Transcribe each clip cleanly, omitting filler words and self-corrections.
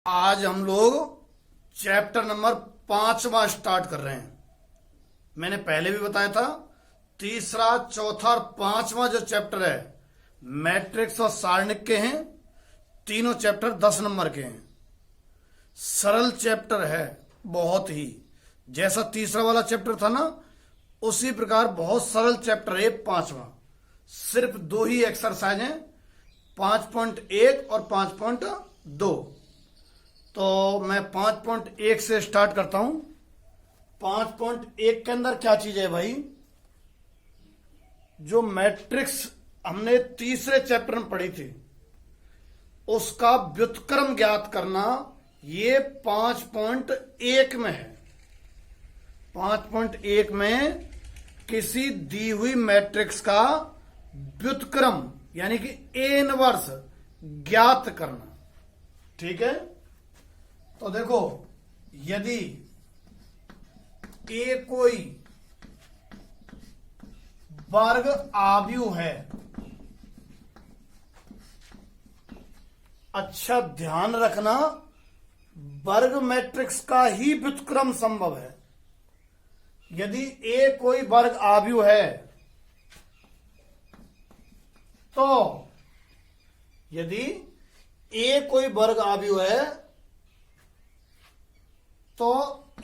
आज हम लोग चैप्टर नंबर 5वां स्टार्ट कर रहे हैं। मैंने पहले भी बताया था तीसरा, चौथा और 5वां जो चैप्टर है मैट्रिक्स और सारणिक के हैं। तीनों चैप्टर 10 नंबर के हैं। सरल चैप्टर है बहुत ही, जैसा तीसरा वाला चैप्टर था ना उसी प्रकार बहुत सरल चैप्टर है 5वां। सिर्फ दो ही एक्सरसाइज हैं, 5.1 और 5.2। तो मैं 5.1 से स्टार्ट करता हूं। 5.1 के अंदर क्या चीज है भाई? जो मैट्रिक्स हमने तीसरे चैप्टर में पढ़ी थी उसका व्युत्क्रम ज्ञात करना, ये 5.1 में है। 5.1 में किसी दी हुई मैट्रिक्स का व्युत्क्रम यानी कि ए इनवर्स ज्ञात करना। ठीक है, तो देखो यदि ए कोई वर्ग आव्यूह है, अच्छा ध्यान रखना वर्ग मैट्रिक्स का ही व्युत्क्रम संभव है। यदि ए कोई वर्ग आव्यूह है तो यदि ए कोई वर्ग आव्यूह है तो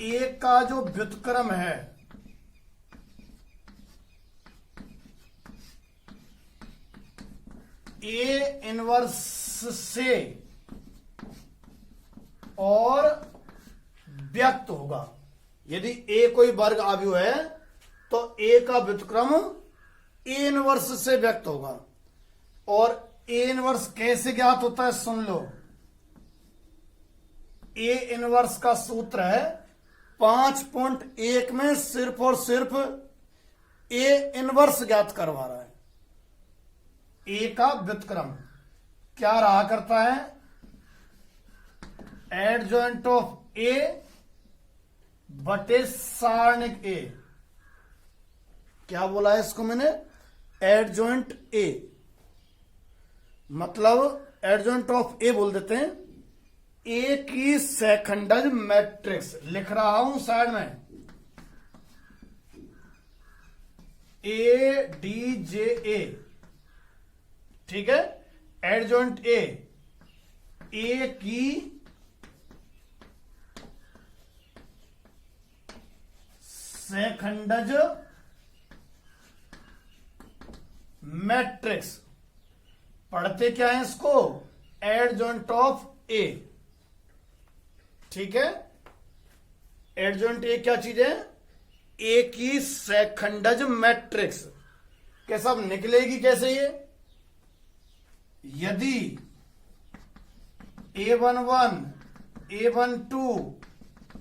ए का जो व्युत्क्रम है ए इनवर्स से और व्यक्त होगा। यदि ए कोई वर्ग आव्यूह है तो ए का व्युत्क्रम ए इनवर्स से व्यक्त होगा। और ए इनवर्स कैसे ज्ञात होता है सुन लो। ए इनवर्स का सूत्र है 5.1 में सिर्फ और सिर्फ ए इनवर्स ज्ञात करवा रहा है। ए का व्युत्क्रम क्या रहा करता है? एडजॉइंट ऑफ ए बटे सारणिक ए। क्या बोला है इसको मैंने? एडजॉइंट ए, मतलब एडजॉइंट ऑफ ए बोल देते हैं। ए की सैखंडज मैट्रिक्स लिख रहा हूं साइड में, ए डी जे ए। ठीक है, एडजॉइंट ए की सैखंडज मैट्रिक्स। पढ़ते क्या है इसको? एडजॉइंट ऑफ ए। ठीक है, एडजॉइंट ए क्या चीज है? ए की सैखंडज मैट्रिक्स। कैसा निकलेगी कैसे ये? यदि A11, A12,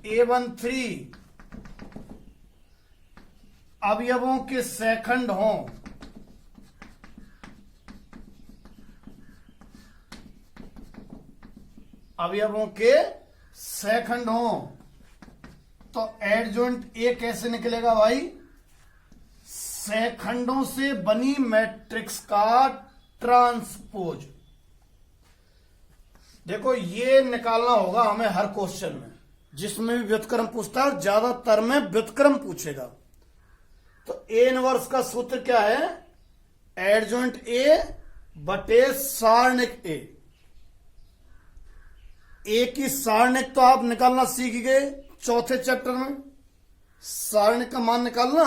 A13 अवयवों के सैखंड हों अवयवों के सैखंड हों तो एडजॉइंट ए कैसे निकलेगा भाई? सैखंडों से बनी मैट्रिक्स का ट्रांसपोज। देखो ये निकालना होगा हमें हर क्वेश्चन में, जिसमें भी व्युत्क्रम पूछता है, ज्यादातर में व्युत्क्रम पूछेगा। तो ए इनवर्स का सूत्र क्या है? एडजॉइंट ए बटे सारणिक ए। ए की सारणिक तो आप निकालना सीख गए चौथे चैप्टर में, सारणिक का मान निकालना।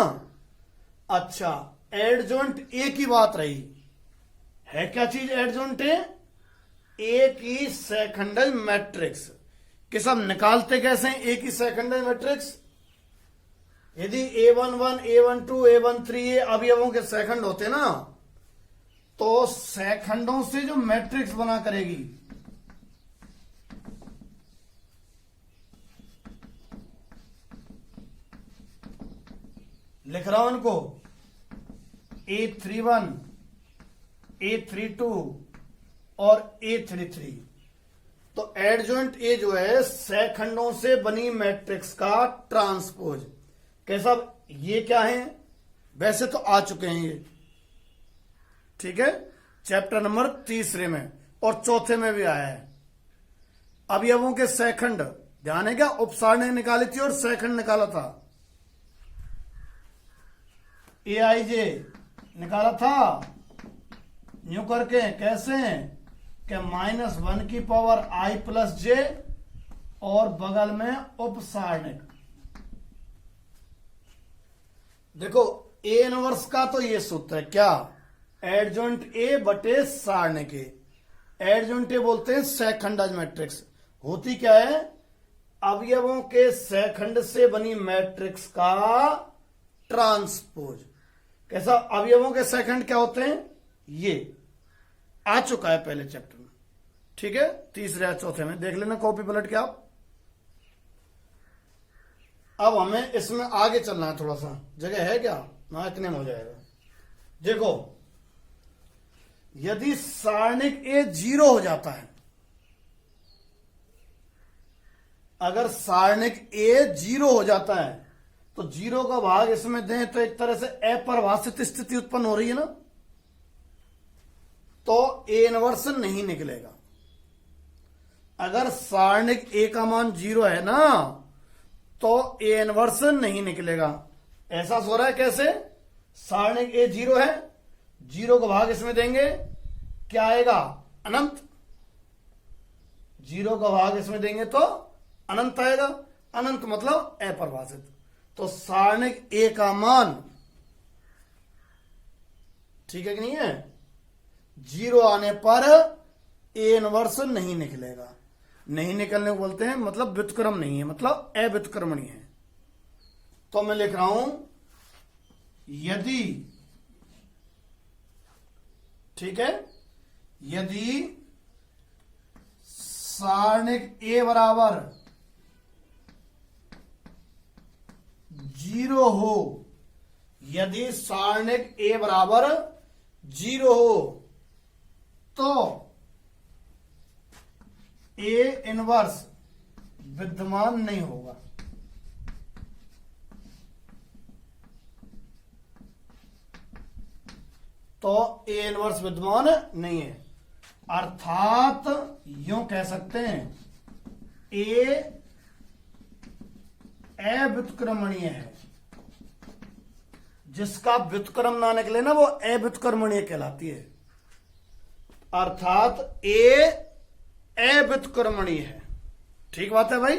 अच्छा, एडजॉइंट ए की बात रही है। क्या चीज एडजॉइंट ए की सैखंडज मैट्रिक्स। कि सब निकालते कैसे ए की सैखंडज मैट्रिक्स? यदि A11, A12, A13 अवयवों के सैखंड होते ना तो सैखंडों से जो मैट्रिक्स बना करेगी लिख रहा हूं उनको, A31, A32 और A33। तो एडजॉइंट ए जो है सैखंडों से बनी मैट्रिक्स का ट्रांसपोज। कैसा? ये क्या है? वैसे तो आ चुके हैं ये। ठीक है, चैप्टर नंबर तीसरे में और चौथे में भी आया है। अवयवों के सेकंड, ध्यान है क्या, उपसारणी निकाली थी और सेकंड निकाला था, AIJ निकाला था न्यू करके, कैसे कि -1 की पावर I प्लस जे और बगल में उपसारणिक। देखो ए इनवर्स का तो ये सूत्र है क्या, एडजॉइंट ए बटे सारणिक ए। एडजॉइंट ए बोलते हैं सेकंडाइज मैट्रिक्स। होती क्या है, अवयवों के सेकंड से बनी मैट्रिक्स का ट्रांसपोज। कैसा, अवयवों के सेकंड क्या होते हैं, ये आ चुका है पहले चैप्टर में, ठीक है, तीसरे या चौथे में देख लेना कॉपी पलट के आप। अब हमें इसमें आगे चलना है, थोड़ा सा जगह है क्या ना, इतने में हो जाएगा। देखो यदि सारणिक ए 0 हो जाता है, अगर सारणिक ए 0 हो जाता है तो 0 का भाग इसमें दें तो एक तरह से अपरिभाषित स्थिति उत्पन्न हो रही है ना, तो ए इनवर्स नहीं निकलेगा। अगर सारणिक ए का मान 0 है ना तो ए इनवर्स नहीं निकलेगा। ऐसा हो रहा है कैसे, सारणिक ए 0 है, 0 का भाग इसमें देंगे क्या आएगा, अनंत। 0 का भाग इसमें देंगे तो अनंत आएगा, अनंत मतलब अपरिभाषित। तो सारणिक ए का मान, ठीक है कि नहीं है, 0 आने पर ए इनवर्स नहीं निकलेगा। नहीं निकलने को बोलते हैं मतलब व्युत्क्रम नहीं है, मतलब अव्युत्क्रमणीय है। तो मैं लिख रहा हूं, यदि, ठीक है, यदि सारणिक ए बराबर 0 हो, यदि सारणिक ए बराबर 0 हो तो ए इनवर्स विद्यमान नहीं होगा। तो ए इनवर्स विद्यमान नहीं है, अर्थात यूं कह सकते हैं ए अव्युत्क्रमणीय है। जिसका व्युत्क्रम ना निकले ना वो अव्युत्क्रमणीय कहलाती है, अर्थात ए अव्युत्क्रमणीय है। ठीक बात है भाई,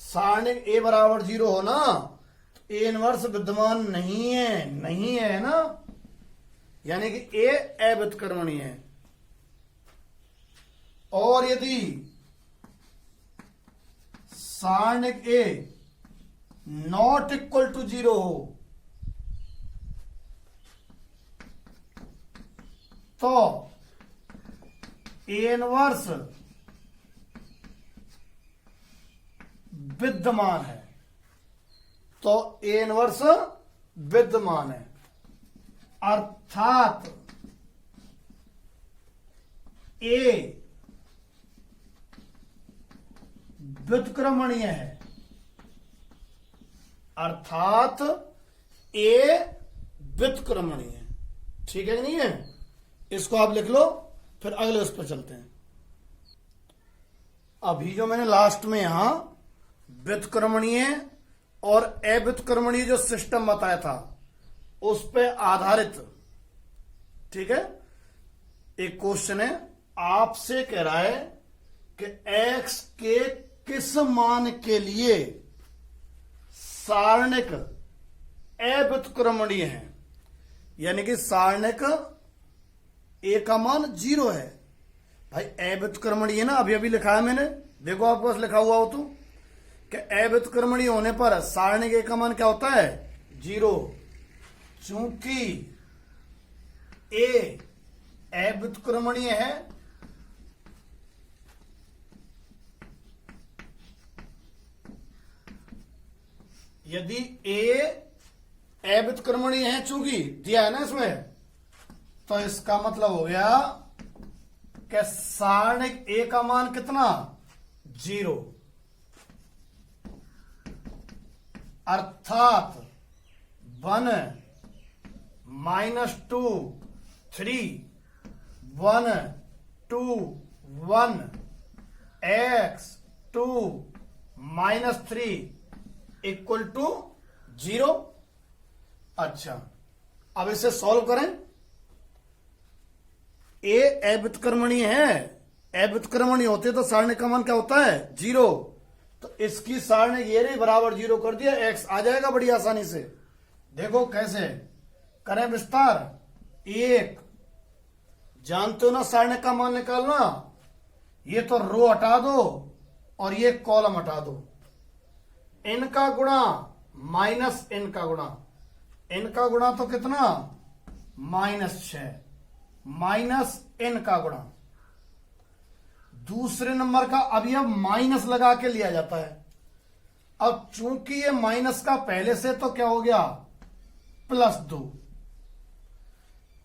सारणिक ए बराबर 0 हो ना तो ए इनवर्स विद्यमान नहीं है, नहीं है ना, यानी कि ए अव्युत्क्रमणीय है। और यदि सारणिक ए नॉट इक्वल टू 0 हो तो ए इनवर्स विद्यमान है, तो ए इनवर्स विद्यमान है, अर्थात ए व्युत्क्रमणीय है, अर्थात ए व्युत्क्रमणीय है। ठीक है कि नहीं है, इसको आप लिख लो, फिर अगले उस पर चलते हैं। अभी जो मैंने लास्ट में यहां व्युत्क्रमणीय और अव्युत्क्रमणीय जो सिस्टम बताया था उस पे आधारित, ठीक है, एक क्वेश्चन है, आपसे कह रहा है कि x के किस मान के लिए सारणिक अव्युत्क्रमणीय है, यानी कि सारणिक ए का मान 0 है। भाई अव्युत्क्रमणीय है ना, अभी अभी लिखा है मैंने, देखो आपके पास लिखा हुआ हो तो, कि अव्युत्क्रमणीय होने पर सारणिक ए का मान क्या होता है, 0। चूंकि ए अव्युत्क्रमणीय है यदि ए अव्युत्क्रमणीय है, चूंकि दिया है ना इसमें, तो इसका मतलब हो गया कि सारणिक ए का मान कितना, 0, अर्थात 1 -2 3 1 2 1 x2 -3 इक्वल टू 0। अच्छा, अब इसे सॉल्व करें। ए अव्युत्क्रमणीय है, अव्युत्क्रमणीय होते तो सारणी का मान क्या होता है 0। तो इसकी सारणी ये रही बराबर 0 कर दिया, x आ जाएगा बड़ी आसानी से। देखो कैसे करें विस्तार। एक जानते हो ना सारणी का मान निकालना, ये तो रो हटा दो और ये कॉलम हटा दो। इनका गुणा माइनस इनका गुणा, इनका गुणा तो कितना -6 माइनस इनका गुणा। दूसरे नंबर का अवयव माइनस लगा के लिया जाता है। अब चूंकि ये माइनस का पहले से तो क्या हो गया +2।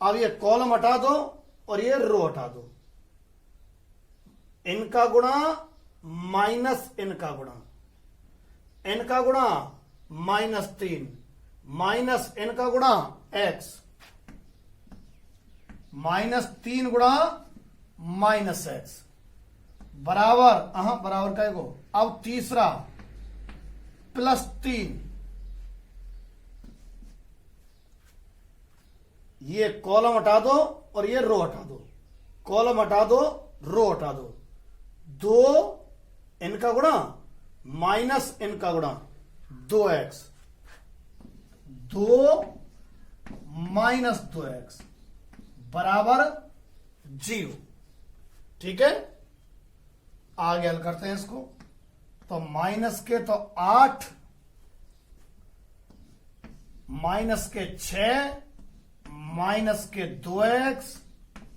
अब ये कॉलम हटा दो और ये रो हटा दो। इनका गुणा माइनस इनका गुणा, इनका गुणा -3 माइनस इनका गुणा x, -3 गुणा -x बराबर बराबर का को। अब तीसरा +3, ये कॉलम हटा दो और ये रो हटा दो, कॉलम हटा दो रो हटा दो। 2 इनका गुणा माइनस इनका गुणा 2x, 2 - 2x बराबर 0। ठीक है, आगे हल करते हैं इसको। तो माइनस के तो 8, माइनस के 6, माइनस के 2x,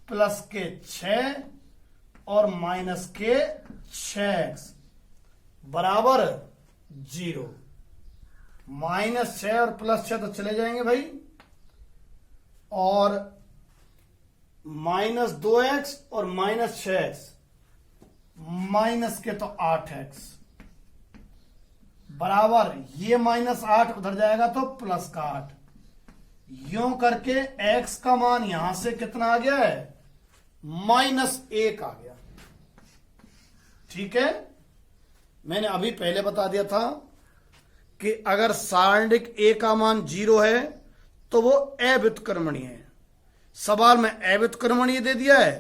प्लस के 6 और माइनस के 6x बराबर 0। -6 और +6 तो चले जाएंगे भाई, और -2x और -6x, माइनस के तो 8x बराबर, ये -8 उधर जाएगा तो +8। यूं करके x का मान यहां से कितना आ गया है -1 आ गया। ठीक है, मैंने अभी पहले बता दिया था कि अगर सारणिक a का मान 0 है तो वो अव्युत्क्रमणीय है। सवाल में अव्युत्क्रमणीय दे दिया है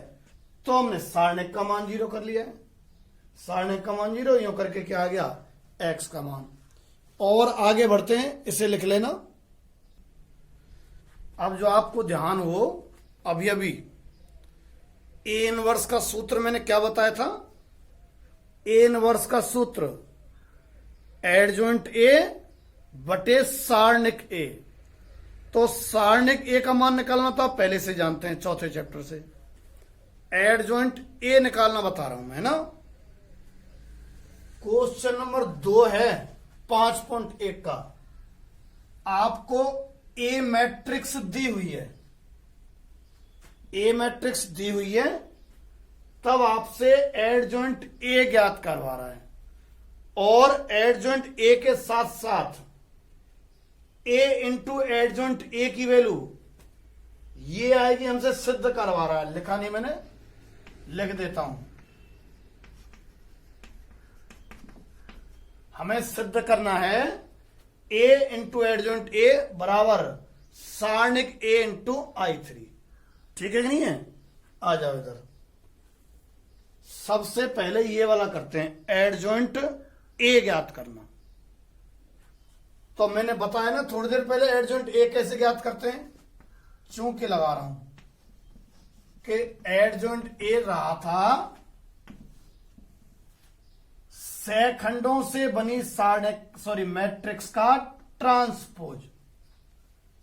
तो हमने सारणिक का मान 0 कर लिया है। सारणिक का मान 0, यूं करके क्या आ गया x का मान। और आगे बढ़ते हैं, इसे लिख लेना। अब जो आपको ध्यान हो, अभी A इनवर्स का सूत्र मैंने क्या बताया था। A इनवर्स का सूत्र एडजॉइंट A बटे सारणिक A। तो सारणिक A का मान निकालना तो आप पहले से जानते हैं, चौथे चैप्टर से। एडजॉइंट A निकालना बता रहा हूं मैं ना। क्वेश्चन नंबर 2 है 5.1 का। आपको ए मैट्रिक्स दी हुई है, ए मैट्रिक्स दी हुई है, तब आपसे एडजॉइंट ए ज्ञात करवा रहा है। और एडजॉइंट ए के साथ साथ ए इंटू एडजॉइंट ए की वैल्यू ये आएगी, हमसे सिद्ध करवा रहा है। लिखा नहीं मैंने, लिख देता हूं। हमें सिद्ध करना है a इंटू एडजॉइंट a बराबर सारणिक a इंटू I3। ठीक है कि नहीं है? आ जाओ इधर। सबसे पहले ये वाला करते हैं, एडजॉइंट a ज्ञात करना। तो मैंने बताया ना थोड़ी देर पहले एडजॉइंट a कैसे ज्ञात करते हैं। चूंकि लगा रहा हूं कि एडजॉइंट a रहा था सैखंडों से बनी सारणिक मैट्रिक्स का transpose.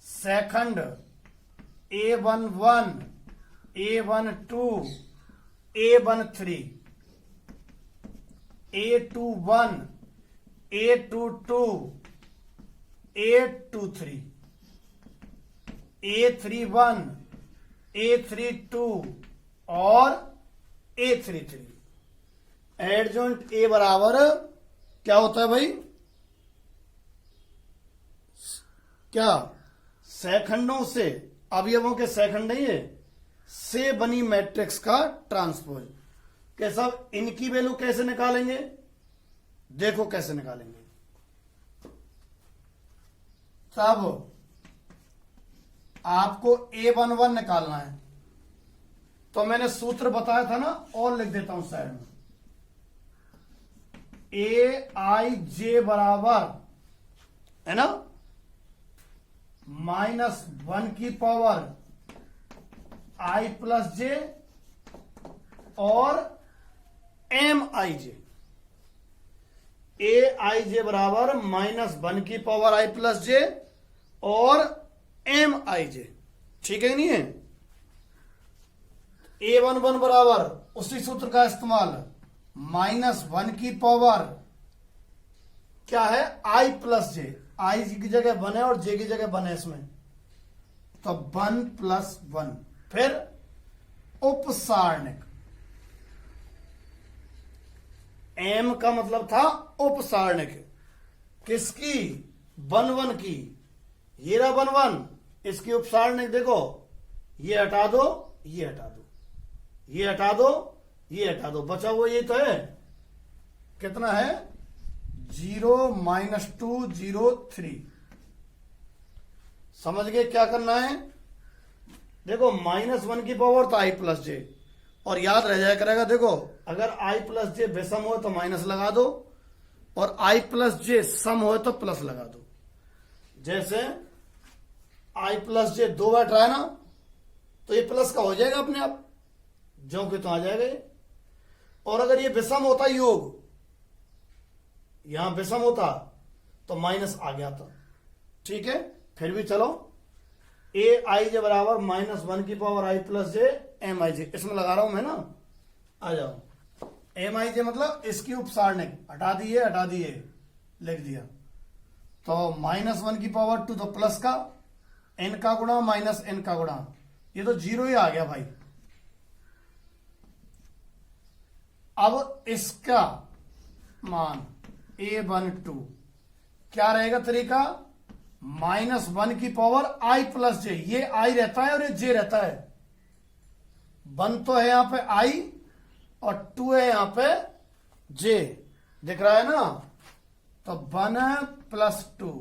सैखंड A11, A12, A13, A21, A22, A23, A31, A32 और A33। एडजॉइंट ए बराबर क्या होता है भाई, क्या सैखंडों से, अवयवों के सैखंड नहीं है, से बनी मैट्रिक्स का ट्रांसपोज। कि सब इनकी वैल्यू कैसे निकालेंगे, देखो कैसे निकालेंगे। तब आपको A11 निकालना है, तो मैंने सूत्र बताया था ना, और लिख देता हूं साइड में। AIJ बराबर है ना -1 की पावर I प्लस जे और MIJ। AIJ बराबर -1 की पावर I प्लस जे और MIJ। ठीक है नहीं है। A11 बराबर उसी सूत्र का इस्तेमाल, -1 की पावर क्या है I प्लस जे, I की जगह 1 है और J की जगह 1 है इसमें, तो 1 + 1। फिर उपसारणिक, M का मतलब था उपसारणिक, किसकी, 1 1 की, ये रहा 1 1, इसकी उपसारणिक देखो, ये हटा दो, ये हटा दो, ये हटा दो, ये हटा दो, बचा हुआ ये तो है, कितना है 0 - 2 0 3। समझ गए क्या करना है। देखो -1 की पावर तो I प्लस जे, और याद रह जाया करेगा, देखो अगर I प्लस जे विषम हो तो माइनस लगा दो, और I प्लस जे सम हो तो प्लस लगा दो। जैसे I प्लस जे 2 बैठ रहा है ना, तो ये प्लस का हो जाएगा अपने आप, जो कि तो आ जाएगा ये। और अगर ये विषम होता योग, यहां विषम होता तो माइनस आ गया था। ठीक है, फिर भी चलो, AIJ बराबर -1 की power I plus J MIJ, इसमें लगा रहा हूं मैं ना, आ जाओ। MIJ मतलब इसकी उपसारणिक, हटा दिए हटा दिए, लिख दिया, तो -1 की पावर 2 तो प्लस का, n का गुणा माइनस n का गुणा, ये तो 0 ही आ गया भाई। अब इसका मान A12 क्या रहेगा तरीका, -1 की पावर I प्लस जे, ये I रहता है और ये J रहता है, 1 तो है यहां पे I और 2 है यहां पे J, दिख रहा है ना, तो 1 + 2,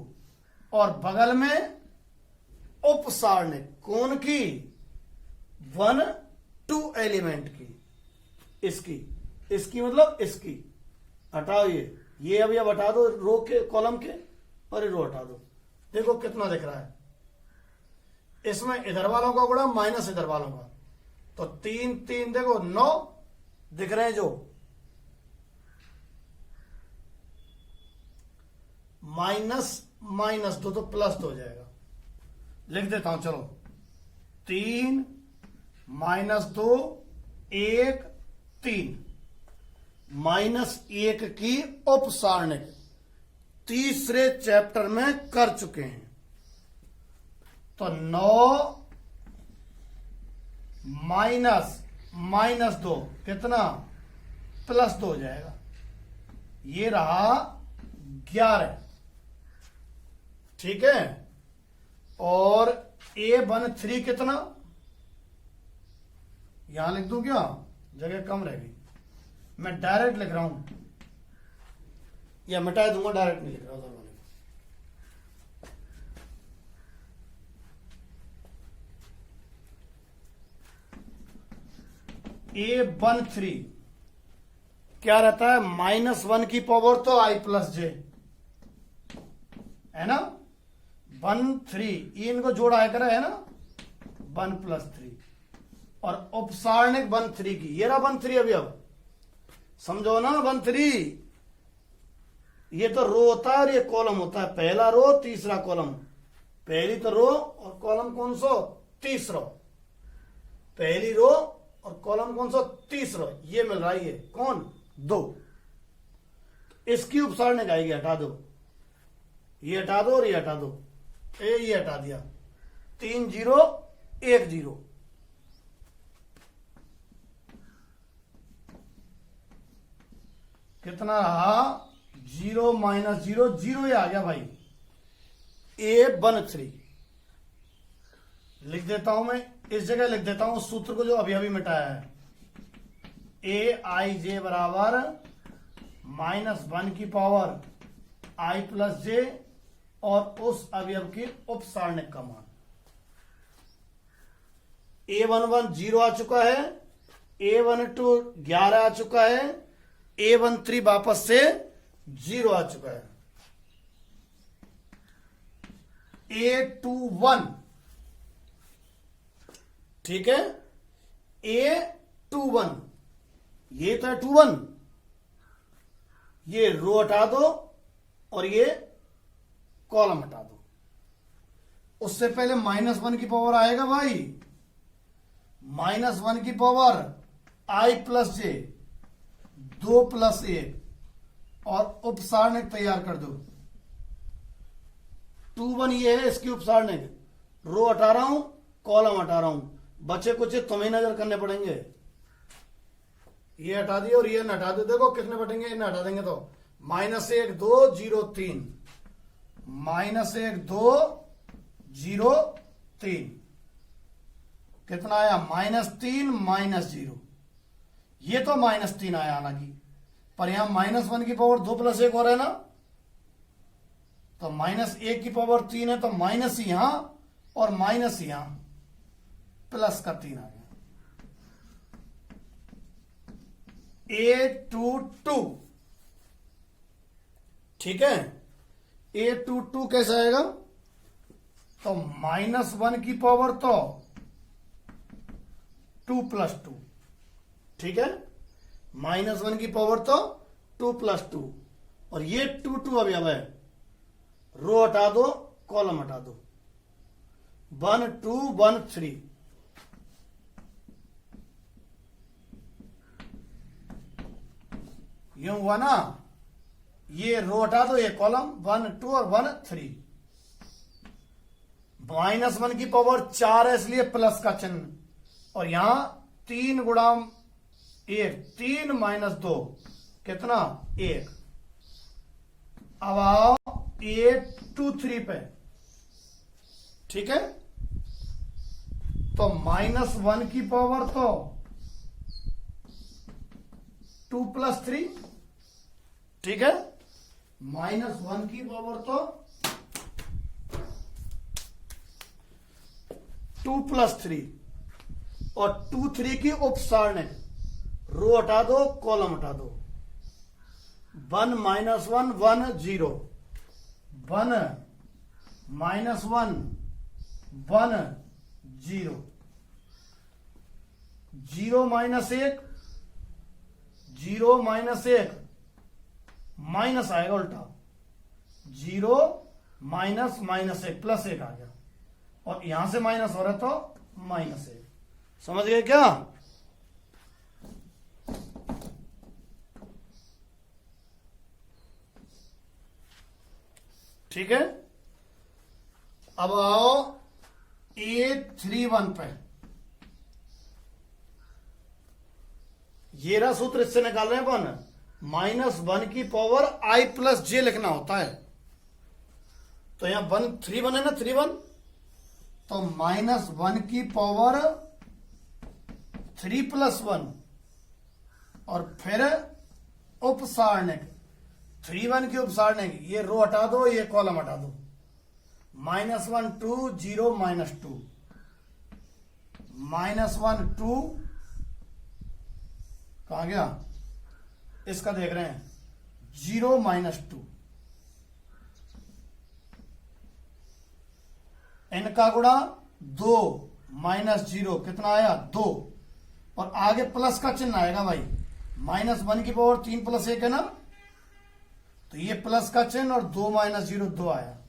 और बगल में उपसारणिक कौन की, 1 2 एलिमेंट की, इसकी मतलब इसकी, हटाओ ये अब हटा दो रो के, कॉलम के, और ये रो हटा दो। देखो कितना दिख रहा है, इसमें इधर वालों का गुणा माइनस इधर वालों का, तो 3 3 देखो 9 दिख रहे हैं, जो -2 तो +2 हो जाएगा। लिख देता हूं चलो, 3 -2 1 3, -1 की उपसारणिक तीसरे चैप्टर में कर चुके हैं, तो 9 -2 कितना, +2 हो जाएगा, ये रहा 11। ठीक है, और A13 कितना, यहां लिख दूं क्या, जगह कम रहेगी, मैं डायरेक्ट लिख रहा हूं, या मिटा दूंगा, डायरेक्ट नहीं लिख रहा हूं। A13 क्या रहता है, -1 की पावर तो I प्लस जे है ना, 1 3, ये इनको जोड़ा है करा है ना, 1 + 3, और उपसारणिक 1 3 की, ये रहा 1 3, अभी अब समझो ना, 1 3 ये तो रो होता है और ये कॉलम होता है, पहला रो तीसरा कॉलम, पहली तो रो और कॉलम कौन सा, तीसरा, पहली रो और कॉलम कौन सा, तीसरा, ये मिल रहा है, ये कौन 2, इसकी उपसारणिक आएगी, हटा दो, ये हटा दो और ये हटा दो, ये हटा दिया, 3 0 1 0, कितना रहा, 0 - 0 0 ही आ गया भाई। A13 लिख देता हूं मैं, इस जगह लिख देता हूं सूत्र को जो अभी अभी मिटाया है, ए आई जे बराबर -1 की पावर आई प्लस जे और उस अवयव के उपसारणिक का मान। A11 0 आ चुका है, A12 11 आ चुका है, A13 वापस से 0 आ चुका है। A21 ठीक है, A21 ये तो है 21, ये रो हटा दो और ये कॉलम हटा दो। उससे पहले -1 की पावर आएगा भाई, -1 की पावर आई प्लस जे 2 + 1 और उपसारणिक तैयार कर दो। 21 ये है, इसकी उपसारणिक। रो हटा रहा हूं, कॉलम हटा रहा हूं, बचे कुछ तुम्हें नजर करने पड़ेंगे। ये हटा दिए और ये न हटा दो। देखो कितने बटेंगे, इन्हें हटा देंगे तो -1 2 0 3 -1 2 0 3 कितना आया, -3 -0। ये तो -3 आया हालांकि, पर यहां -1 की पावर 2 + 1 और है ना, तो -1 की पावर 3 है, तो माइनस यहां और माइनस यहां, प्लस का 3 आ गया। A22 ठीक है, A22 कैसा आएगा, तो -1 की पावर तो 2 + 2 ठीक है, -1 की पावर तो 2 + 2 और ये 2 अवयव है। रो हटा दो, कॉलम हटा दो, 1 2 1 3 यूं हुआ ना। ये रो हटा दो, ये कॉलम, 1 2 और 1 3। -1 की पावर 4 है, इसलिए प्लस का चिन्ह, और यहां 3 × 1 3 - 2 कितना 1। अब आओ A23 पे ठीक है, तो -1 की पावर तो 2 + 3 ठीक है, -1 की पावर तो 2 + 3 और 2 3 की उपसारणिक। रो हटा दो, कॉलम हटा दो, 1 - 1 1 0 1 - 1 1 0 0 - 1 0 - 1 माइनस आएगा उल्टा, 0 - -1 + 1 आ गया, और यहां से माइनस हो रहा है तो -1। समझ गए क्या। ठीक है, अब आओ A31 पे। ये रहा सूत्र, इससे निकाल रहे हैं अपन। -1 की पावर आई प्लस जे लिखना होता है, तो यहां 31 है ना, 31, तो -1 की पावर 3 + 1 और फिर उपसारणिक 31 की उपसारणिक। ये रो हटा दो, ये कॉलम हटा दो, -1 2 0 -2 -1 2 कहां गया, इसका देख रहे हैं 0 -2। इनका गुणा 2 -0 कितना आया 2, और आगे प्लस का चिन्ह आएगा भाई। -1 की पावर 3 + 1 है ना, तो ये प्लस का चिन्ह और 2 - 0 2 आया।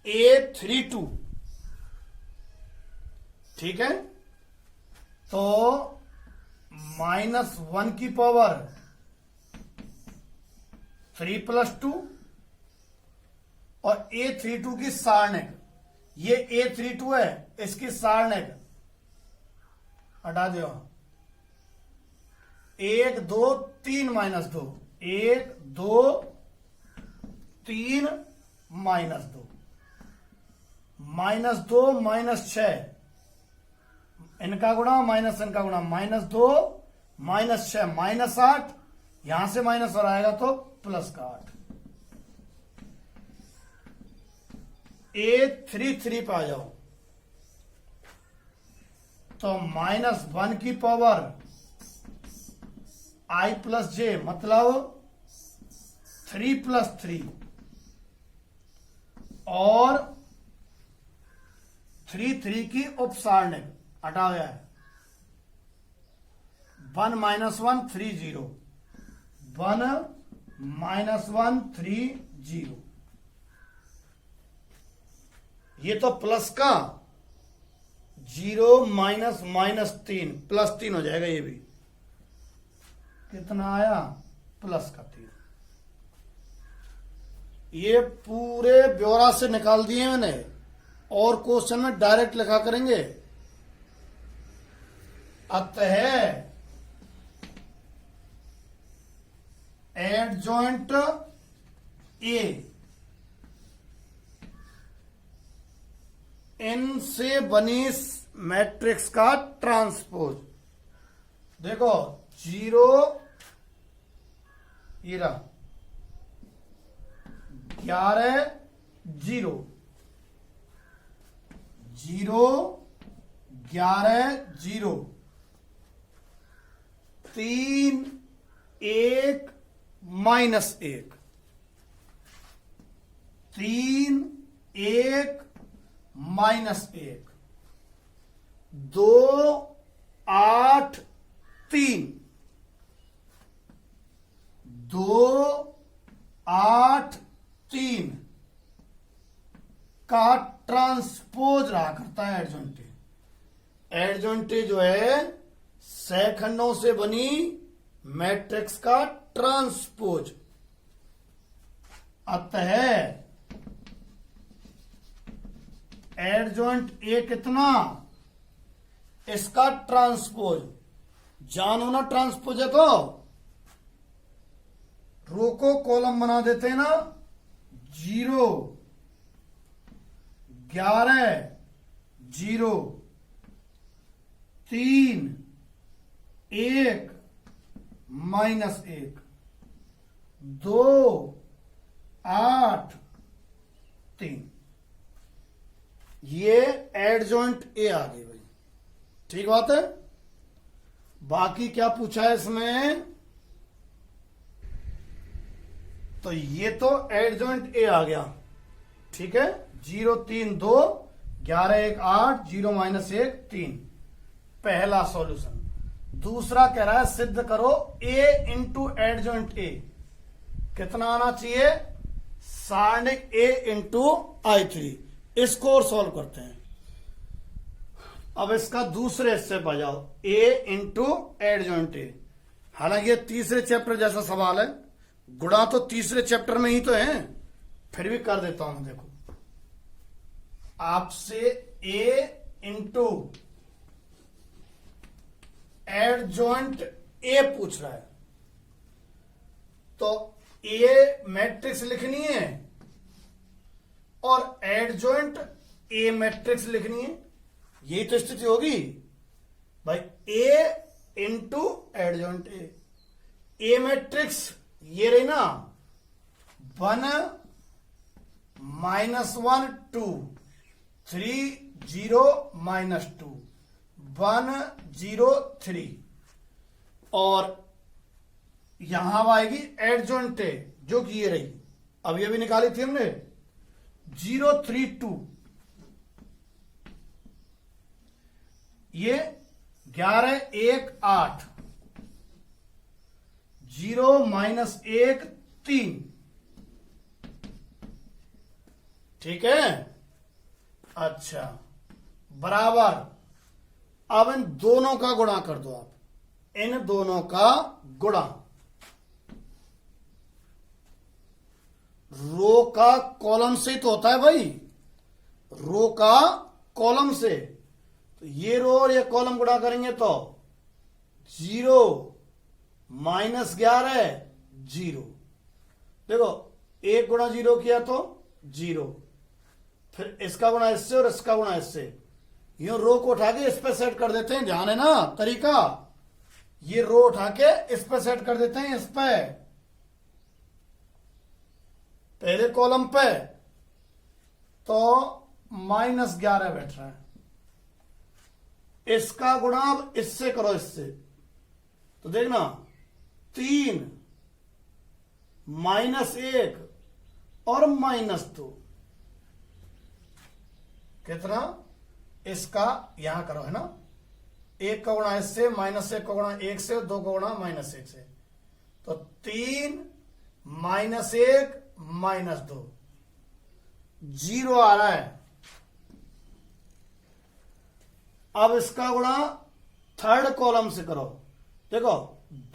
A32 ठीक है, तो -1 की पावर 3 + 2 और A32 की सारणिक। ये A32 है, इसकी सारणिक हटा दो, 1 2 3 - 2 1 2 3 - 2 -2 - 6 इनका गुणा माइनस इनका गुणा, -2 -6 -8, यहां से माइनस और आएगा तो प्लस का 8। A33 पे आ जाओ तो -1 की पावर I + J मतलब 3 + 3 और 3 की उपसारणिक हटा गया है। 1 - 1 3 0, 1 - 1 3 0। ये तो प्लस का 0 -3 +3 हो जाएगा। ये भी कितना आया, प्लस का 3। ये पूरे ब्यौरा से निकाल दिए मैंने और क्वेश्चन में डायरेक्ट लिखा करेंगे। अतः एडजॉइंट ए इन से बनी मैट्रिक्स का ट्रांसपोज। देखो 0 11 0 0 11 0 3 1 -1 3 1 -1 2 8 3 2 8 3 का ट्रांसपोज रहा करता है एडजॉइंट। एडजॉइंट जो है सेखंडों से बनी मैट्रिक्स का ट्रांसपोज। अतः एडजॉइंट ए कितना, इसका ट्रांसपोज जानो ना। ट्रांसपोज है तो रो को कॉलम बना देते हैं ना। 0 11 0 3 1 -1 2 8 3। ये एडजॉइंट ए आ गई भाई। ठीक बात है। बाकी क्या पूछा है इसमें, तो ये तो एडजॉइंट ए आ गया। ठीक है, 0 3 2 11 1 8 0 -1 3, पहला सॉल्यूशन। दूसरा कह रहा है सिद्ध करो ए इंटू एडजॉइंट ए कितना आना चाहिए, सारणिक ए इंटू I3। इसको और सॉल्व करते हैं। अब इसका दूसरे हिस्से पर जाओ, ए इंटू एडजॉइंट ए। हालांकि ये तीसरे चैप्टर जैसा सवाल है, गुणा तो तीसरे चैप्टर में ही तो है, फिर भी कर देता हूं। देखो आपसे ए इंटू एडजॉइंट ए पूछ रहा है, तो ए मैट्रिक्स लिखनी है और एडजॉइंट ए मैट्रिक्स लिखनी है। यही तो स्थिति होगी भाई, A into adjoint A. A matrix ये रही ना, 1 -1 2 3 0 -2 1 0 3, और यहां आएगी एडजॉइंट ए जो कि ये रही, अभी अभी निकाली थी हमने, 0 3 2। ये 11 1 8 0 -1 3। ठीक है, अच्छा बराबर। अब इन दोनों का गुणा कर दो आप, इन दोनों का गुणा। रो का कॉलम से तो होता है भाई, रो का कॉलम से। तो ये रो और ये कॉलम गुणा करेंगे तो 0 -11 0। देखो 1 गुणा 0 किया तो 0, फिर इसका गुणा इससे और इसका गुणा इससे, यूं रो को उठा के इस पे सेट कर देते हैं, ध्यान है ना तरीका। ये रो उठा के इस पे सेट कर देते हैं, इस पे पहले कॉलम पे, तो -11 बैठ रहा है। इसका गुणा अब इससे करो, इससे तो देखना 3 -1 और -2 कितना, इसका यहां करो है ना, 1 का गुणा इससे, -1 का गुणा 1 से, 2 का गुणा -1 से, तो 3 -1 -2 0 आ रहा है। अब इसका गुणा थर्ड कॉलम से करो, देखो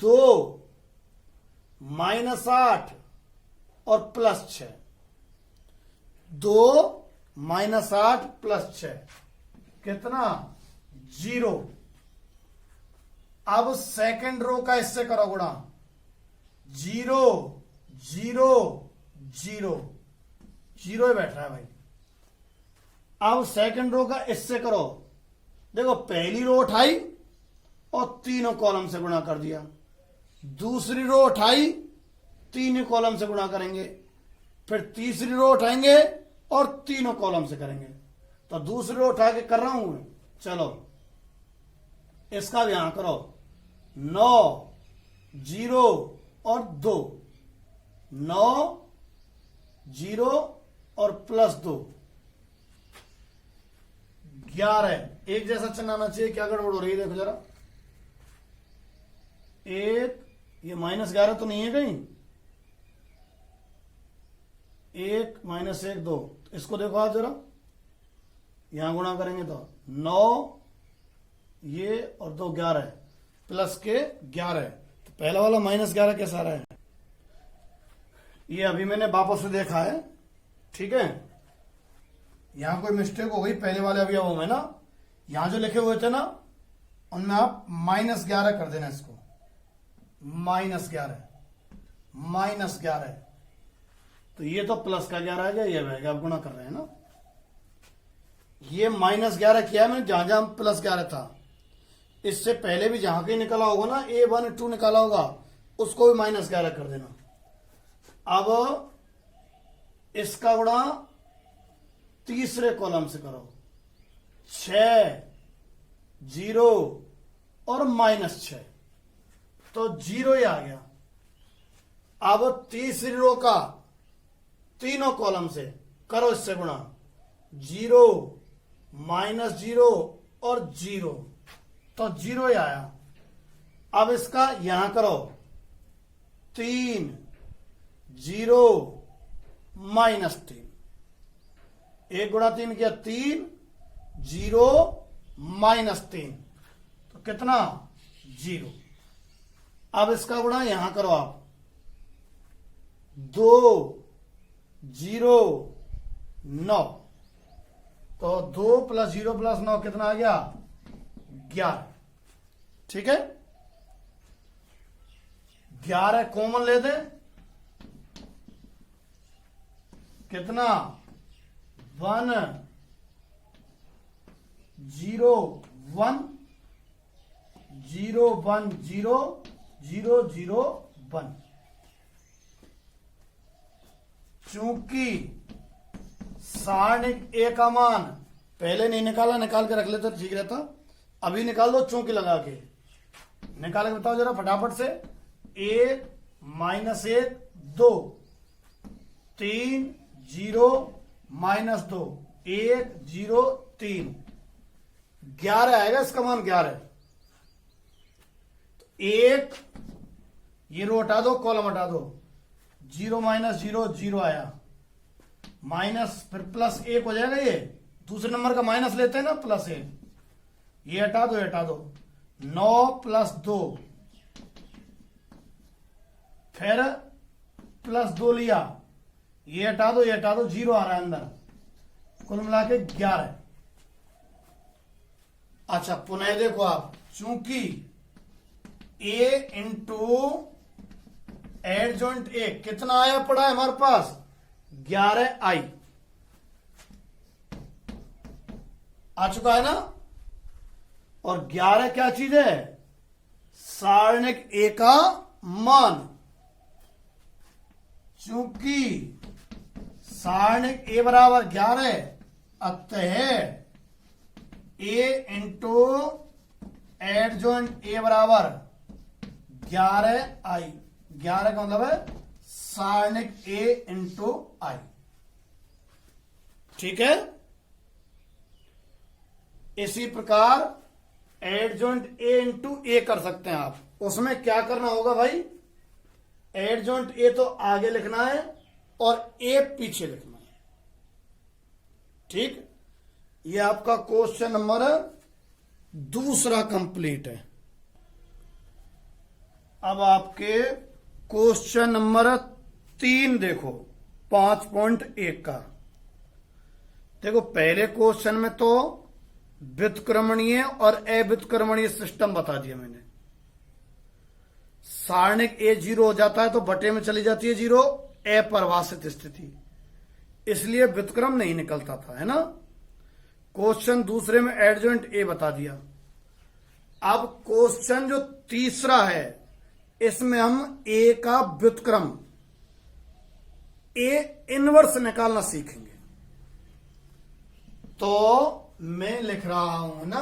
2 -8 और +6, 2 -8 +6 कितना 0। अब सेकंड रो का इससे करो गुणा, 0 0 0 0 ही बैठ रहा है भाई। अब सेकंड रो का इससे करो, देखो पहली रो उठाई और तीनों कॉलम से गुणा कर दिया, दूसरी रो उठाई तीनों कॉलम से गुणा करेंगे, फिर तीसरी रो उठाएंगे और तीनों कॉलम से करेंगे। तो दूसरी रो उठा के कर रहा हूं मैं, चलो इसका भी यहां करो, 9 0 और 2, 9 0 और +2 11, एक जैसा चिन्ह आना चाहिए। क्या गड़बड़ हो रही है देखो जरा, एक ये -11 तो नहीं है कहीं, 1 -1 2, इसको देखो आप जरा, यहां गुणा करेंगे तो 9 ये और 2 11 प्लस के 11, तो पहला वाला -11 कैसा रहा है, ये अभी मैंने वापस से देखा है, ठीक है। यहां कोई मिस्टेक हो गई पहले वाले अवयवों में ना, यहां जो लिखे हुए थे ना उनमें आप -11 कर देना, इसको -11 तो ये तो प्लस का 11 आ गया, ये रहेगा, आप गुणा कर रहे हैं ना, ये -11 किया मैंने जहां जहां +11 था। इससे पहले भी जहां कहीं निकला होगा ना, A1 2 निकाला होगा, उसको भी -11 कर देना। अब इसका गुणा तीसरे कॉलम से करो, 6 0 और -6, तो 0 ही आ गया। अब तीसरी रो का तीनों कॉलम से करो इससे गुणा, 0 -0 और 0, तो 0 ही आया। अब इसका यहां करो, 3 0 -3, 1 गुणा 3 किया 3 0 -3, तो कितना 0। अब इसका गुणा यहां करो आप, 2 0 9, तो 2 + 0 + 9 कितना आ गया 11, ठीक है। 11 कॉमन ले दे, कितना 1 0 1 0 1 0 0 0 1। चूंकि सारणिक ए का मान पहले नहीं निकाला, निकाल के रख लेते ठीक रहता, अभी निकाल दो चूंकि लगा के, निकाल के बताओ जरा फटाफट से। 1 -1 2, 3 0 -2 1 0 3, 11 आएगा इसका मान 11। 1 ये रो हटा दो, कॉलम हटा दो, 0 -0 0 आया, माइनस फिर +1 हो जाएगा, ये दूसरे नंबर का माइनस लेते हैं ना, +1, ये हटा दो, ये हटा दो, 9 + 2, फिर +2 लिया, ये हटा दो, ये हटा दो, 0 आ रहा है अंदर, कुल मिला के 11। अच्छा पुनः देखो आप, चूंकि A × एडजॉइंट A कितना आया पड़ा है हमारे पास 11i। आ चुका है ना। और 11 क्या चीज है? सारणिक ए का मान। चूंकि सारणिक ए बराबर 11, अतः ए इंटू एडजॉइंट ए बराबर 11i। 11 का मतलब है सारणिक ए इंटू आई। ठीक है। इसी प्रकार एडजॉइंट ए इंटू ए कर सकते हैं आप। उसमें क्या करना होगा भाई? एडजॉइंट ए तो आगे लिखना है और ए पीछे लिखना है। ठीक। ये आपका क्वेश्चन नंबर दूसरा कंप्लीट है। अब आपके क्वेश्चन नंबर 3 देखो, 5.1 का। देखो पहले क्वेश्चन में तो व्युत्क्रमणीय और अव्युत्क्रमणीय सिस्टम बता दिया मैंने। सारणिक ए 0 हो जाता है तो बटे में चली जाती है 0, अपरिभाषित स्थिति, इसलिए व्युत्क्रम नहीं निकलता था, है ना। क्वेश्चन दूसरे में एडजॉइंट ए बता दिया। अब क्वेश्चन जो तीसरा है, इसमें हम ए का व्युत्क्रम, ए इनवर्स निकालना सीखेंगे। तो मैं लिख रहा हूं ना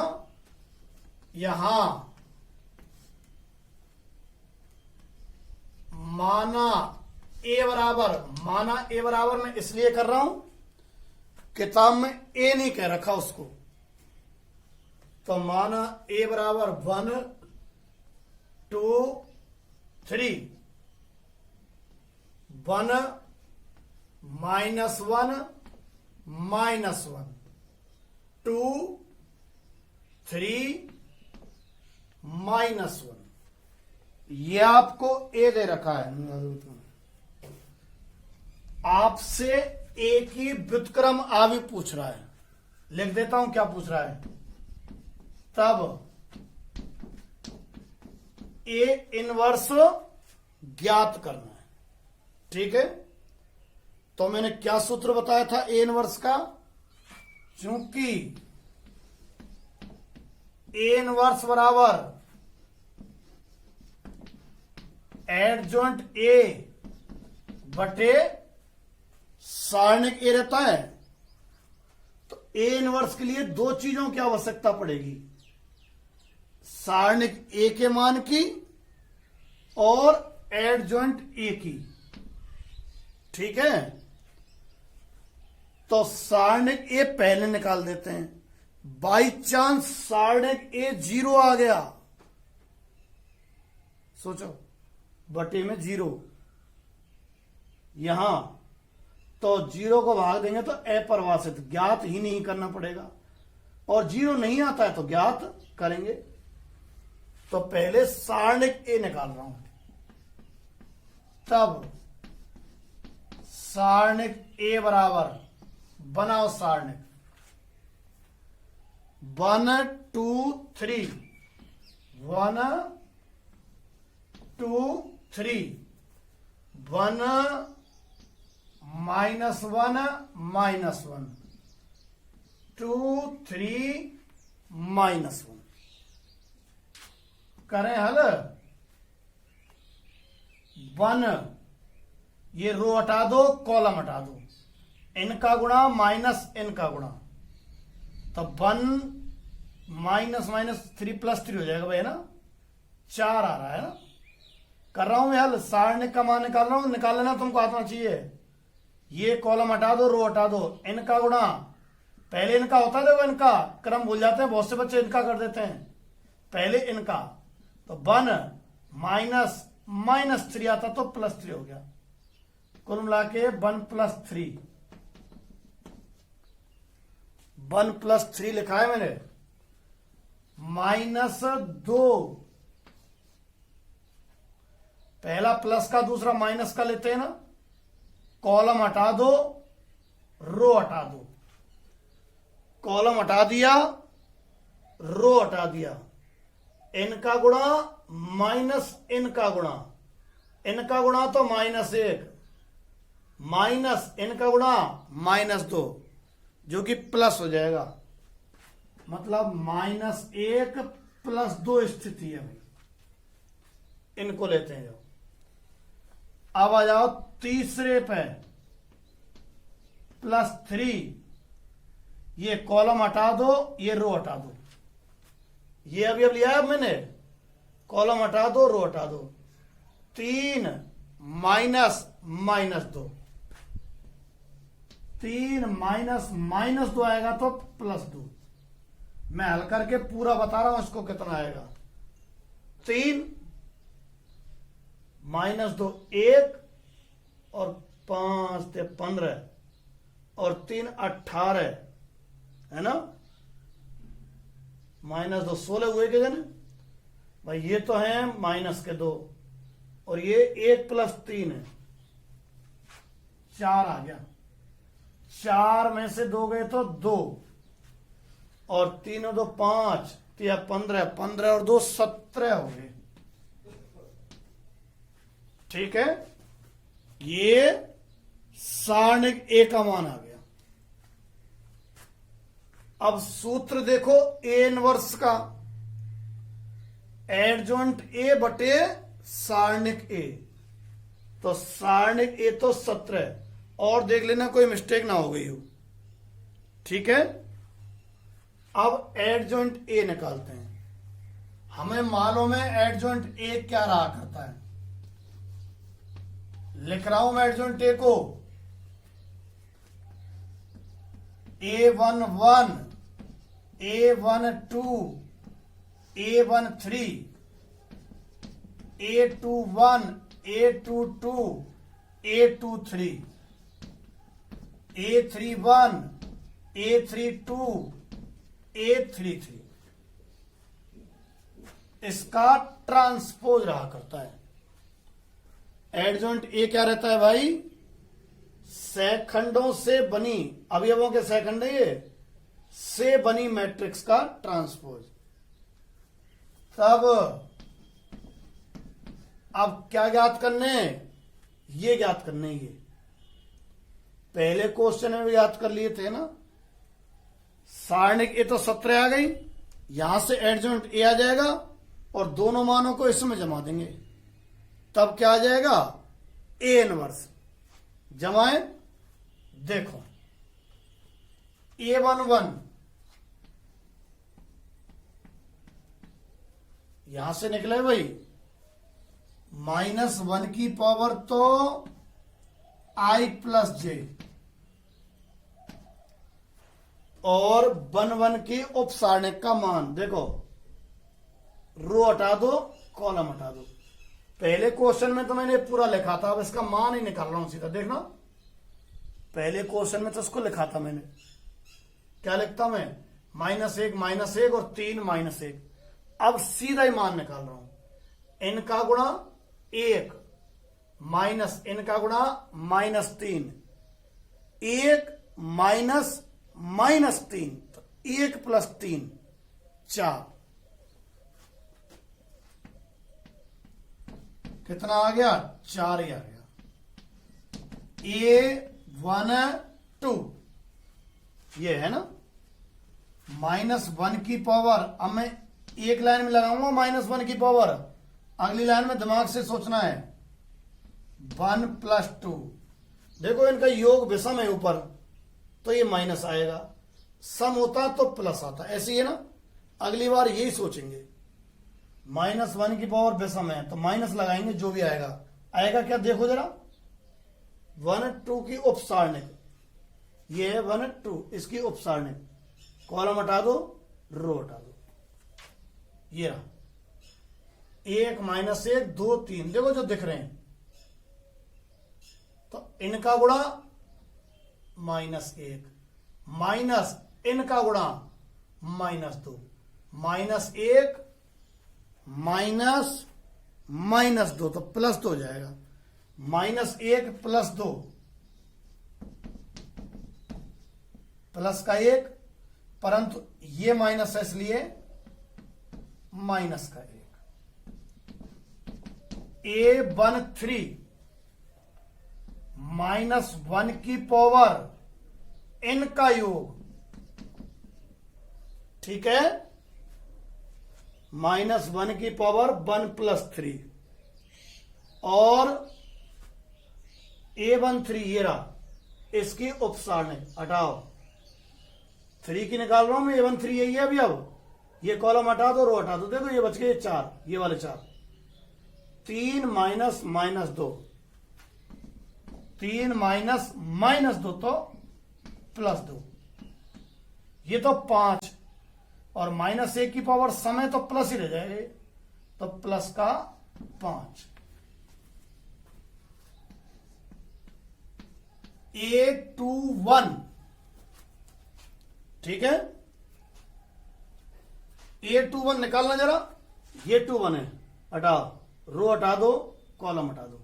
यहां, माना ए बराबर मैं इसलिए कर रहा हूं, किताब में ए नहीं कह रखा उसको। तो माना ए बराबर 1 2 3, 1 -1 -1, 2 3 -1। ये आपको ए दे रखा है। आपसे ए की व्युत्क्रम आ भी पूछ रहा है। लिख देता हूं क्या पूछ रहा है। तब ए इनवर्स ज्ञात करना है। ठीक है। तो मैंने क्या सूत्र बताया था ए इनवर्स का? चूंकि ए इनवर्स बराबर एडजॉइंट ए बटे सारणिक ए रहता है, तो ए इनवर्स के लिए दो चीजों की आवश्यकता पड़ेगी, सारणिक ए के मान की और एडजॉइंट ए की। ठीक है। तो सारणिक ए पहले निकाल देते हैं। बाई चांस सारणिक ए 0 आ गया, सोचो बटे में 0 यहां, तो 0 को भाग देंगे तो अपरिभाषित, ज्ञात ही नहीं करना पड़ेगा। और 0 नहीं आता है तो ज्ञात करेंगे। तो पहले सारणिक ए निकाल रहा हूं। तब सारणिक ए बराबर, बनाओ सारणिक, 1 2 3, 1 2 3, 1 -1 -1, 2 3 -1। करें हल। 1, ये रो हटा दो, कॉलम हटा दो, इनका गुणा माइनस इनका गुणा, तो 1 -3 +3 हो जाएगा भाई, है ना। 4 आ रहा है ना। कर रहा हूं मैं हल। सारणिक का मान निकाल रहा हूं, निकाल लेना तुमको आना चाहिए। ये कॉलम हटा दो, रो हटा दो, इनका गुणा, पहले इनका होता है, देखो इनका क्रम भूल जाते हैं बहुत से बच्चे, इनका कर देते हैं पहले इनका। तो 1 -3 आता तो +3 हो गया, कुल मिला के 1 + 3, 1 + 3 लिखा है मैंने। -2, पहला प्लस का दूसरा माइनस का लेते हैं ना। कॉलम हटा दो, रो हटा दो, कॉलम हटा दिया, रो हटा दिया, इनका गुणा माइनस इनका गुणा, इनका गुणा तो -1 माइनस इनका गुणा -2, जो कि प्लस हो जाएगा। मतलब -1 + 2 स्थिति है भाई। इनको लेते हैं जो। अब आ जाओ तीसरे पे, +3। ये कॉलम हटा दो, ये रो हटा दो। ये अभी अब लिया है मैंने, कॉलम हटा दो, रो हटा दो। 3 -2, 3 -2 आएगा तो +2। मैं हल करके पूरा बता रहा हूं इसको कितना आएगा। 3 -2 1 और 5 × 15 और 3 18 है ना। -2 16 हुए के जन भाई। ये तो है -2 और ये 1 + 3 है, 4 आ गया। 4 में से 2 गए तो 2 और 3 और 2 5, 15, 15 और 2 17 हो गए। ठीक है, ये सारणिक ए का मान आ गया। अब सूत्र देखो ए इनवर्स का, एडजॉइंट ए बटे सारणिक ए। तो सारणिक ए तो 17, और देख लेना कोई मिस्टेक ना हो गई हो। ठीक है, अब एडजॉइंट ए निकालते हैं। हमें मालूम है एडजॉइंट ए क्या रहा करता है। लिख रहा हूं मैं एडजॉइंट ए को, A11, A12, A13, A21, A22, A23, A31, A32, A33। इसका ट्रांसपोज रहा करता है। एडजॉइंट ए क्या रहता है भाई, सेखंडों से बनी, अवयवों के सेखंड ये से बनी मैट्रिक्स का ट्रांसपोज। तब अब क्या ज्ञात करने, ये ज्ञात करने। ये पहले क्वेश्चन में भी याद कर लिए थे ना। सारणिक ए तो 17 आ गई, यहां से एडजॉइंट ए आ जाएगा और दोनों मानों को इसमें जमा देंगे। तब क्या आ जाएगा, ए इनवर्स। जमाए, देखो A11 यहां से निकले भाई, -1 की पावर तो I + j और 1 की उपसारणिक का मान। देखो रो हटा दो, कॉलम हटा दो। पहले क्वेश्चन में तो मैंने पूरा लिखा था, अब इसका मान ही निकाल रहा हूं सीधा। देखना, पहले क्वेश्चन में तो इसको लिखा था मैंने। क्या लिखता मैं, -1 और 3 -1। अब सीधा ही मान निकाल रहा हूं। इनका गुणा 1 माइनस इनका गुणा -3, 1 -3, तो 1 + 3 4। कितना आ गया, 4 ही आ गया। A12 ये है ना, -1 की पावर। अब मैं एक लाइन में लगाऊंगा -1 की पावर, अगली लाइन में दिमाग से सोचना है। 1 + 2, देखो इनका योग विषम है ऊपर, तो ये माइनस आएगा। सम होता तो प्लस आता, ऐसे ही है ना। अगली बार यही सोचेंगे, -1 की पावर विषम है तो माइनस लगाएंगे, जो भी आएगा। आएगा क्या, देखो जरा। 1 2 की उपसारणिक, ये है 1 2, इसकी उपसारणिक। कॉलम हटा दो, रो हटा दो। ये रहा 1 -1 2 3, देखो जो दिख रहे हैं। तो इनका गुणा -1 माइनस इनका गुणा -2, -1 -2, तो +2 हो जाएगा। -1 + 2 प्लस का 1, परंतु ये माइनस है इसलिए माइनस का 1। A13 -1 की पावर n का योग, ठीक है, -1 की पावर 1 + 3 और A13 ये रहा, इसकी उपसारणिक हटाओ, 3 की निकाल रहा हूं मैं, A13 यही है अभी। अब ये कॉलम हटा दो, रो हटा दो, देखो ये बच गए 4, ये वाले 4, 3 माइनस -2, 3 माइनस -2 तो +2, ये तो 5 और -1 की पावर समय तो प्लस ही रह जाएगा, तो प्लस का 5। 821, ठीक है, 821 निकालना जरा, ये 21 है, हटाओ, रो हटा दो, कॉलम हटा दो,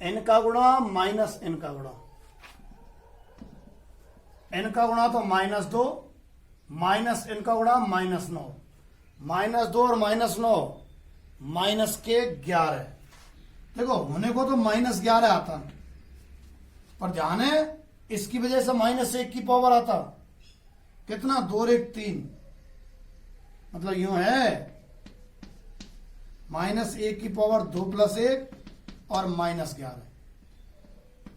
n का गुणा माइनस n का गुणा, n का गुणा तो -2 माइनस n का गुणा -9, -2 और -9 माइनस के 11। देखो होने को तो -11 आता, पर ध्यान है इसकी वजह से -1 की पावर आता, कितना, 2 और 1 3, मतलब यूं है -1 की पावर 2 + 1 और -11,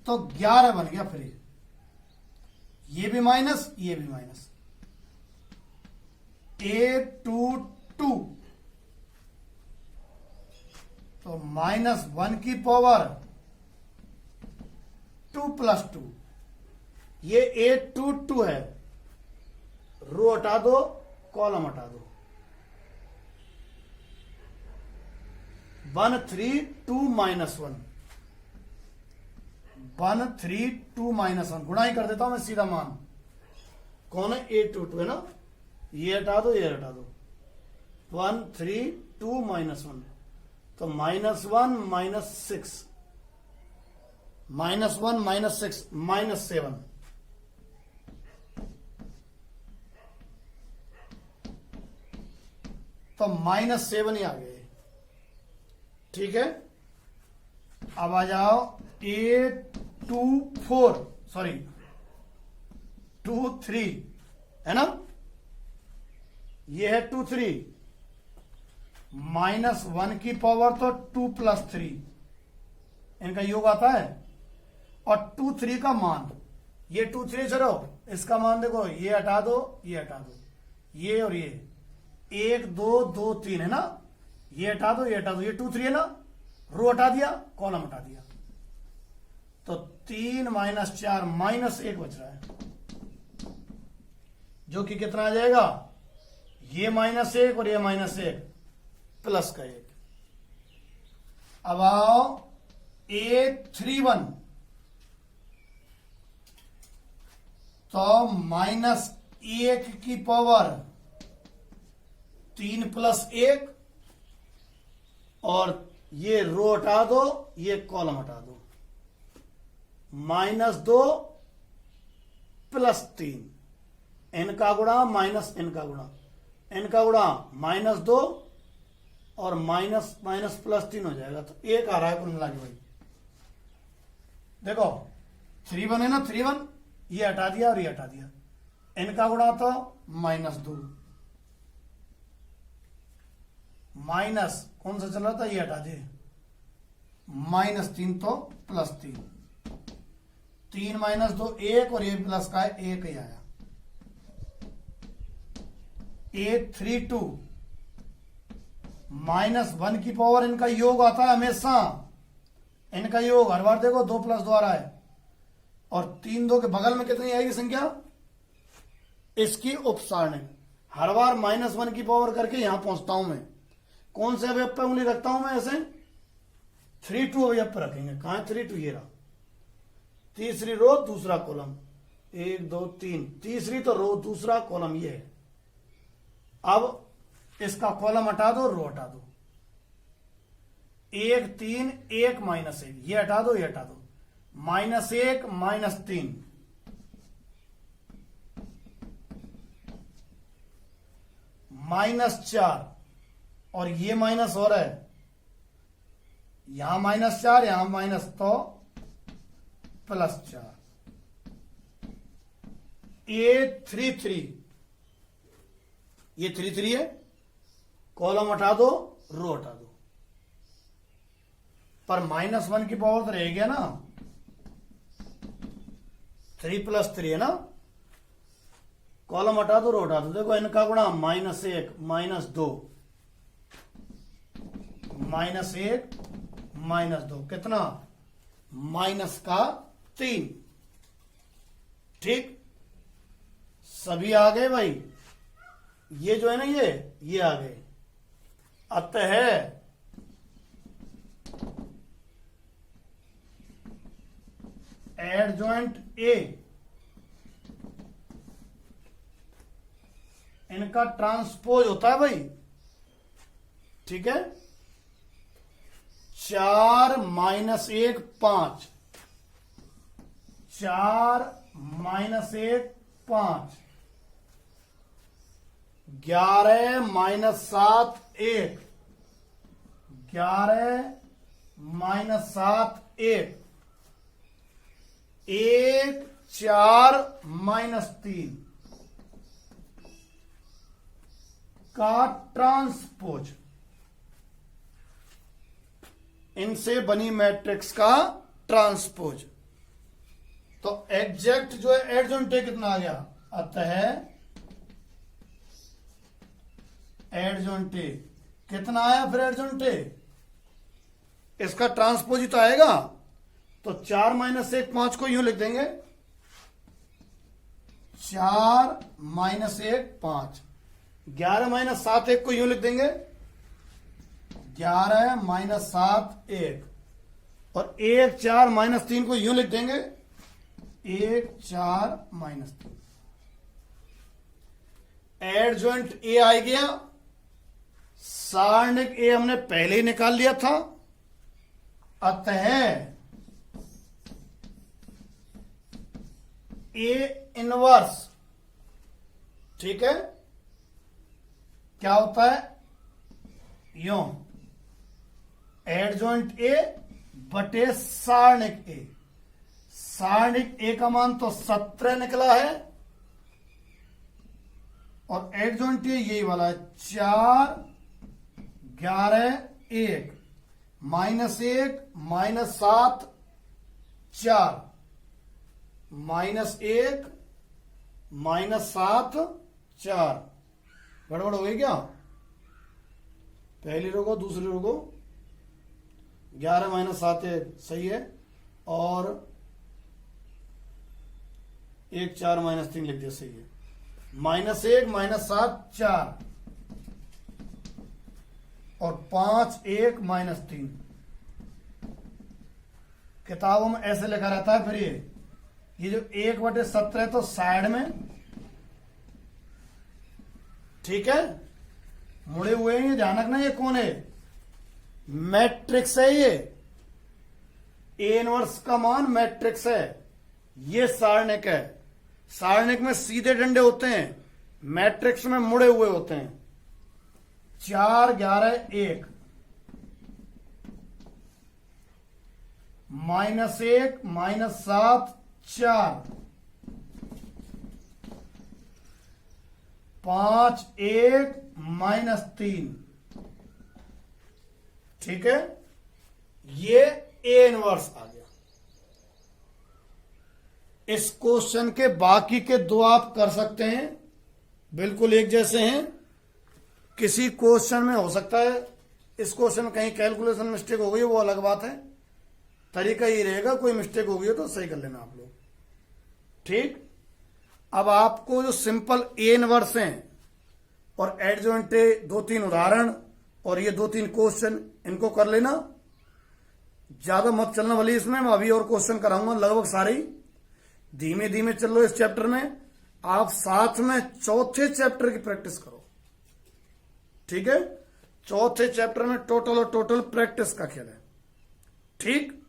तो 11 बन गया फिर, ये भी माइनस, ये भी माइनस। 822 तो -1 की पावर 2 + 2, ये 822 है, रो हटा दो, कॉलम हटा दो, 132 - 1, 132 - 1, गुणा ही कर देता हूं मैं सीधा मान, कौन है, 822 है ना, ये हटा दो, ये हटा दो, 132 - 1 तो -1 - 6, -1 - 6 -7, तो -7 ही आ गए, ठीक है। अब आ जाओ 824, सॉरी 23, है ना, ये है 23, -1 की पावर तो 2 + 3, इनका योग आता है, और 23 का मान, ये 23 चलो, इसका मान देखो, ये हटा दो, ये हटा दो, ये और ये 1 2 2 3 है ना, ये हटा दो, ये हटा दो, ये 23 है ना, रो हटा दिया, कॉलम हटा दिया, तो 3 - 4 -1 बच रहा है, जो कि कितना आ जाएगा, ये -1 और ये -1 प्लस का 1। अब आओ 831, तो -1 की पावर 3 + 1 और ये रो हटा दो, ये कॉलम हटा दो, -2 + 3, n का गुणा -n का गुणा, n का गुणा -2 और +3 हो जाएगा, तो 1 आ रहा है कुल मिला के भाई। देखो 31 है ना, 31, ये हटा दिया और ये हटा दिया, n का गुणा तो -2, माइनस कौन सा चल रहा था, ये हटा दिए, -3 तो +3, 3 - 2 1 और ये प्लस का है 1 ही आया। 832 -1 की पावर, इनका योग आता है हमेशा, इनका योग हर बार देखो 2 + 2 आ रहा है, और 3 2 के बगल में कितनी आएगी संख्या, इसकी उपसारणिक, हर बार -1 की पावर करके यहां पहुंचता हूं मैं, कौन से अवयव पे उंगली रखता हूं मैं, ऐसे 32 अवयव पे रखेंगे, कहां है 32, ये रहा, तीसरी रो दूसरा कॉलम, 1 2 3, तीसरी तो रो दूसरा कॉलम ये है। अब इसका कॉलम हटा दो, रो हटा दो, 1 3 1 -1, ये हटा दो, ये हटा दो, -1 -3, -4 और ये माइनस हो रहा है, यहां -4 यहां माइनस, तो +4, 833 ये 3 3 है, कॉलम हटा दो, रो हटा दो, पर -1 की पावर तो रह गया ना, 3 + 3 है ना, कॉलम हटा दो, रो हटा दो। देखो इनका गुणा -1 -2 -1 -2 कितना, -3। ठीक, सभी आ गए भाई, ये जो है ना ये आ गए। अतः एडजॉइंट ए इनका ट्रांसपोज होता है भाई। ठीक है, 4 - 1 5, 4 - 1 5, 11 - 7 1, 11 - 7 1, 1 4 - 3 का ट्रांसपोज, इनसे बनी मैट्रिक्स का ट्रांसपोज। तो एग्जैक्ट जो है एडजॉइंट कितना आ गया, अतः एडजॉइंट कितना आया, फिर एडजॉइंट इसका ट्रांसपोज ही तो आएगा। तो 4 - 1 5 को यूं लिख देंगे, 4 - 1 5, 11 - 7 1 को यूं लिख देंगे, 11 - 7 1, और 1 4 - 3 को यूं लिख देंगे, 1 4 - 3। एडजॉइंट ए आ गया, सारणिक ए हमने पहले ही निकाल लिया था। अतः ए इनवर्स, ठीक है, क्या होता है, यूं एडजॉइंट ए बटे सारणिक ए। सारणिक ए का मान तो 17 निकला है, और एडजॉइंट ए यही वाला है, 4 11 1 -1 -7 4, -1 -7 4। गड़बड़ हो गई क्या, पहली रो को दूसरी रो को, 11 - 7 1 सही है, और 1 4 - 3 लिख दिया, सही है। -1 -7 4, और 5 1 -3। किताबों में ऐसे लिखा रहता है। फिर ये जो 1/17 तो साइड में, ठीक है, मुड़े हुए हैं, ध्यान रखना। ये कौन है, मैट्रिक्स है ये, ए इनवर्स का मान मैट्रिक्स है, ये सारणिक है। सारणिक में सीधे डंडे होते हैं, मैट्रिक्स में मुड़े हुए होते हैं। 4 11 1, -1 -7 4, 5 1 -3। ठीक है, ये ए इनवर्स आ गया। इस क्वेश्चन के बाकी के 2 आप कर सकते हैं, बिल्कुल एक जैसे हैं। किसी क्वेश्चन में हो सकता है इस क्वेश्चन में कहीं कैलकुलेशन मिस्टेक हो गई, वो अलग बात है। तरीका ये रहेगा, कोई मिस्टेक हो गई हो तो सही कर लेना आप लोग। ठीक, अब आपको जो सिंपल ए इनवर्स हैं और एडजॉइंट 2-3 उदाहरण और ये 2-3 क्वेश्चन, इनको कर लेना, ज्यादा मत चलना वाली इसमें। मैं अभी और क्वेश्चन कराऊंगा लगभग सारे ही। धीमे धीमे चल लो इस चैप्टर में, आप साथ में चौथे चैप्टर की प्रैक्टिस करो। ठीक है, चौथे चैप्टर में टोटल और टोटल प्रैक्टिस का खेल है। ठीक,